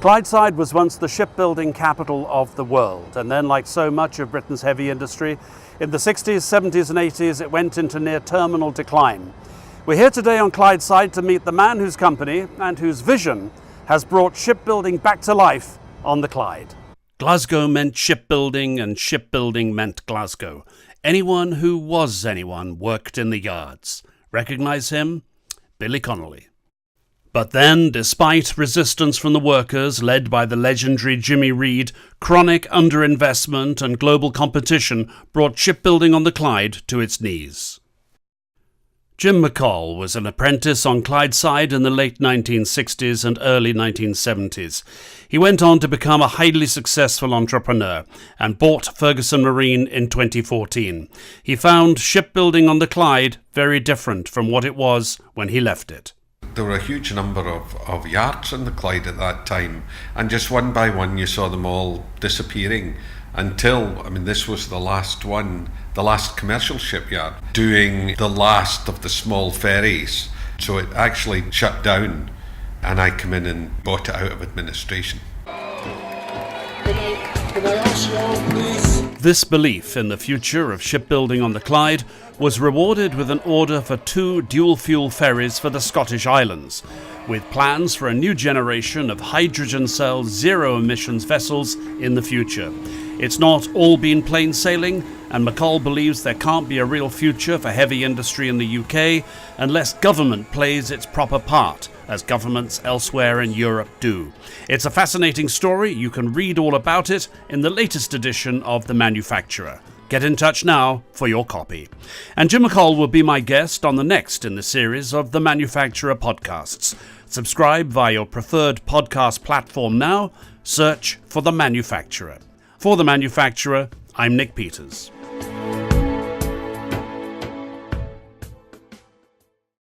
Clydeside was once the shipbuilding capital of the world, and then, like so much of Britain's heavy industry, in the 60s, 70s and 80s it went into near terminal decline. We're here today on Clydeside to meet the man whose company and whose vision has brought shipbuilding back to life on the Clyde. Glasgow meant shipbuilding and shipbuilding meant Glasgow. Anyone who was anyone worked in the yards. Recognise him? Billy Connolly. But then, despite resistance from the workers led by the legendary Jimmy Reed, chronic underinvestment and global competition brought shipbuilding on the Clyde to its knees. Jim McColl was an apprentice on Clydeside in the late 1960s and early 1970s. He went on to become a highly successful entrepreneur and bought Ferguson Marine in 2014. He found shipbuilding on the Clyde very different from what it was when he left it. There were a huge number of yards on the Clyde at that time, and just one by one you saw them all disappearing until, this was the last one, the last commercial shipyard, doing the last of the small ferries. So it actually shut down, and I come in and bought it out of administration. Can I ask you all, please? This belief in the future of shipbuilding on the Clyde was rewarded with an order for 2 dual-fuel ferries for the Scottish Islands, with plans for a new generation of hydrogen-cell zero-emissions vessels in the future. It's not all been plain sailing, and McColl believes there can't be a real future for heavy industry in the UK unless government plays its proper part, as governments elsewhere in Europe do. It's a fascinating story. You can read all about it in the latest edition of The Manufacturer. Get in touch now for your copy. And Jim McColl will be my guest on the next in the series of The Manufacturer podcasts. Subscribe via your preferred podcast platform now. Search for The Manufacturer. For The Manufacturer, I'm Nick Peters.